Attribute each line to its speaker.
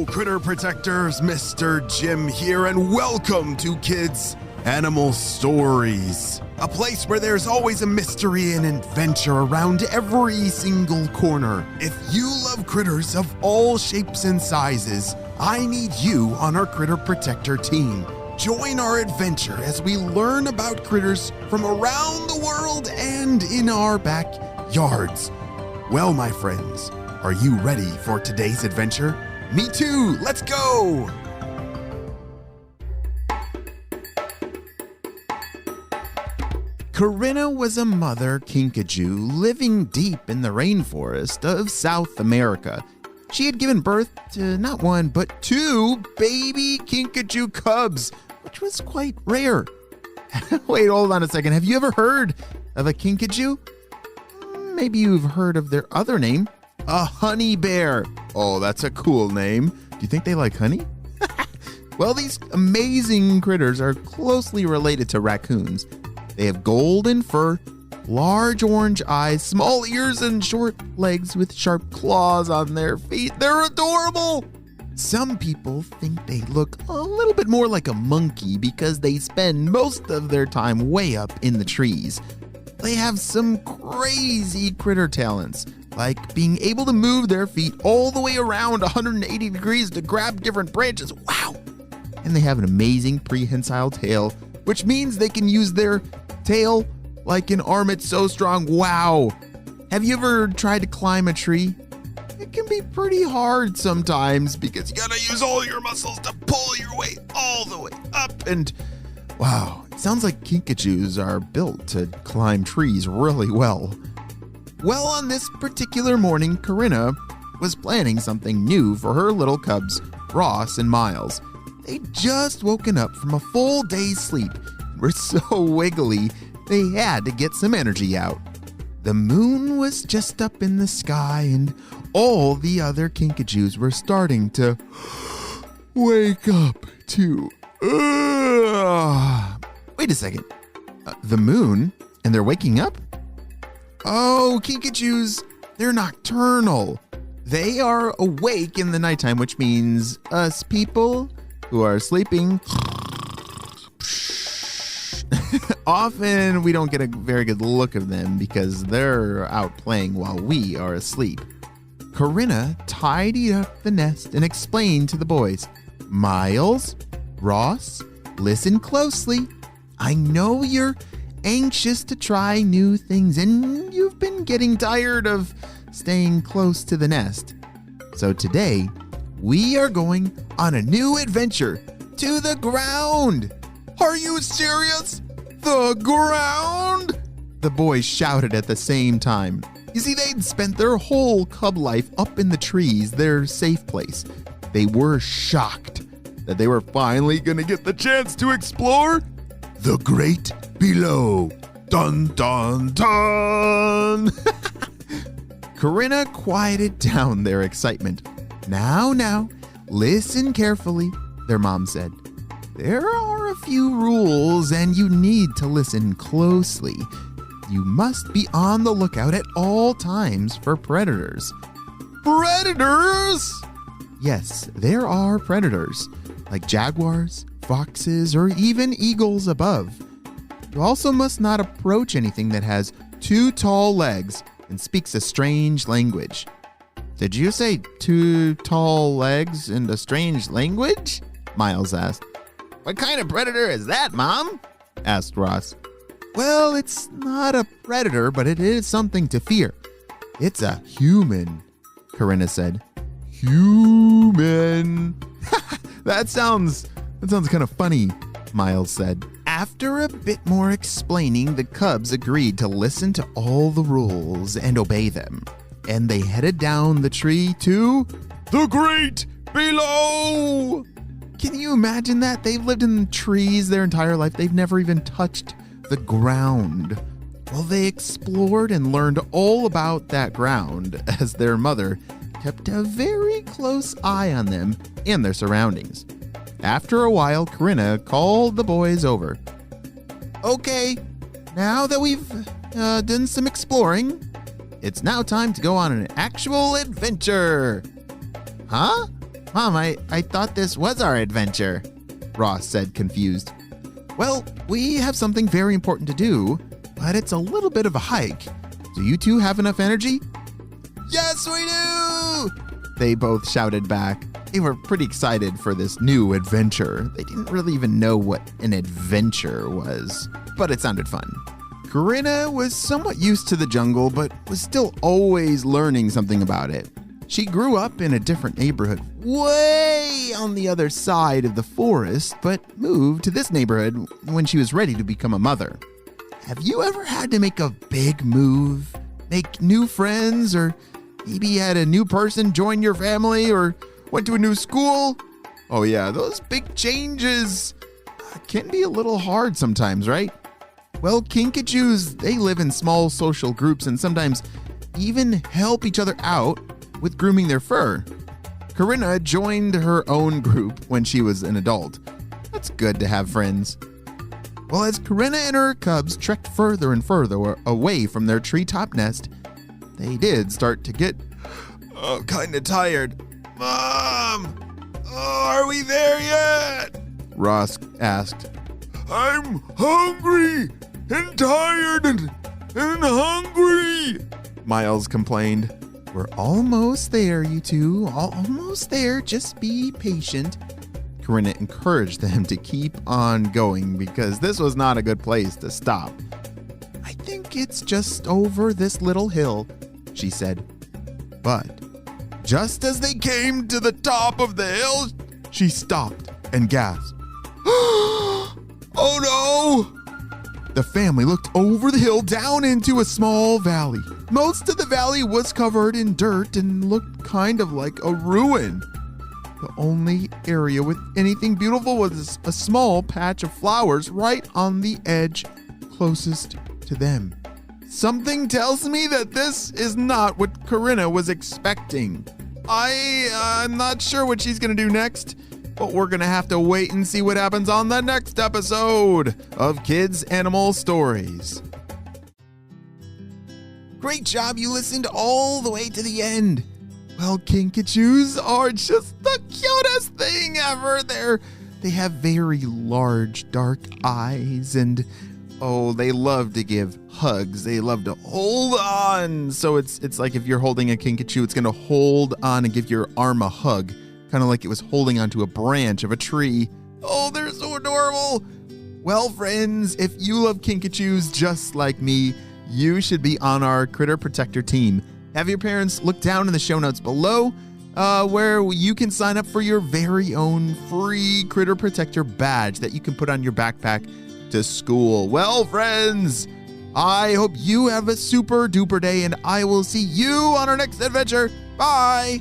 Speaker 1: Hello, Critter Protectors, Mr. Jim here, and welcome to Kids Animal Stories, a place where there's always a mystery and adventure around every single corner. If you love critters of all shapes and sizes, I need you on our Critter Protector team. Join our adventure as we learn about critters from around the world and in our backyards. Well, my friends, are you ready for today's adventure? Me too! Let's go! Karina was a mother Kinkajou living deep in the rainforest of South America. She had given birth to not one, but two baby Kinkajou cubs, which was quite rare. Wait, hold on a second. Have you ever heard of a Kinkajou? Maybe you've heard of their other name, a honey bear. Oh, that's a cool name. Do you think they like honey? Well, these amazing critters are closely related to raccoons. They have golden fur, large orange eyes, small ears, and short legs with sharp claws on their feet. They're adorable! Some people think they look a little bit more like a monkey because they spend most of their time way up in the trees. They have some crazy critter talents, like being able to move their feet all the way around 180 degrees to grab different branches. Wow! And they have an amazing prehensile tail, which means they can use their tail like an arm. It's so strong. Wow! Have you ever tried to climb a tree? It can be pretty hard sometimes because you gotta use all your muscles to pull your way all the way up. And wow, it sounds like Kinkajous are built to climb trees really well. Well, on this particular morning, Karina was planning something new for her little cubs, Ross and Miles. They'd just woken up from a full day's sleep and were so wiggly they had to get some energy out. The moon was just up in the sky and all the other Kinkajous were starting to wake up too. Wait a second. The moon? And they're waking up? Oh, Kinkajous, they're nocturnal. They are awake in the nighttime, which means us people who are sleeping, often we don't get a very good look of them because they're out playing while we are asleep. Karina tidied up the nest and explained to the boys, Miles, Ross, listen closely. I know you're anxious to try new things and you've been getting tired of staying close to the nest. So today, we are going on a new adventure to the ground. Are you serious? The ground? The boys shouted at the same time. You see, they'd spent their whole cub life up in the trees, their safe place. They were shocked that they were finally going to get the chance to explore the great below. Dun, dun, dun. Karina quieted down their excitement. Now, listen carefully, their mom said. There are a few rules and you need to listen closely. You must be on the lookout at all times for predators. Predators? Yes, there are predators, like jaguars, foxes, or even eagles above. You also must not approach anything that has two tall legs and speaks a strange language. Did you say two tall legs and a strange language? Miles asked. What kind of predator is that, Mom? Asked Ross. Well, it's not a predator, but it is something to fear. It's a human, Karina said. Human. That sounds kind of funny, Miles said. After a bit more explaining, the cubs agreed to listen to all the rules and obey them. And they headed down the tree to the great below. Can you imagine that? They've lived in trees their entire life. They've never even touched the ground. Well, they explored and learned all about that ground as their mother kept a very close eye on them and their surroundings. After a while, Karina called the boys over. Okay, now that we've done some exploring, it's now time to go on an actual adventure. Huh? Mom, I thought this was our adventure, Ross said, confused. Well, we have something very important to do, but it's a little bit of a hike. Do you two have enough energy? Yes, we do! They both shouted back. They were pretty excited for this new adventure. They didn't really even know what an adventure was, but it sounded fun. Karina was somewhat used to the jungle, but was still always learning something about it. She grew up in a different neighborhood, way on the other side of the forest, but moved to this neighborhood when she was ready to become a mother. Have you ever had to make a big move, make new friends, or maybe had a new person join your family, or went to a new school? Oh yeah, those big changes can be a little hard sometimes, right? Well, Kinkajous, they live in small social groups and sometimes even help each other out with grooming their fur. Karina joined her own group when she was an adult. That's good to have friends. Well, as Karina and her cubs trekked further and further away from their treetop nest, they did start to get kind of tired. Mom! Are we there yet? Ross asked. I'm hungry and tired and hungry, Miles complained. We're almost there, you two. Almost there. Just be patient. Karina encouraged them to keep on going because this was not a good place to stop. I think it's just over this little hill, she said. But just as they came to the top of the hill, she stopped and gasped. Oh no! The family looked over the hill down into a small valley. Most of the valley was covered in dirt and looked kind of like a ruin. The only area with anything beautiful was a small patch of flowers right on the edge closest to them. Something tells me that this is not what Karina was expecting. I'm not sure what she's going to do next, but we're going to have to wait and see what happens on the next episode of Kids Animal Stories. Great job, you listened all the way to the end. Well, Kinkajous are just the cutest thing ever. They have very large dark eyes and they love to give hugs. They love to hold on. So it's like if you're holding a Kinkajou, it's going to hold on and give your arm a hug. Kind of like it was holding onto a branch of a tree. Oh, they're so adorable. Well, friends, if you love Kinkajous just like me, you should be on our Critter Protector team. Have your parents look down in the show notes below where you can sign up for your very own free Critter Protector badge that you can put on your backpack to school. Well, friends, I hope you have a super duper day and I will see you on our next adventure. Bye.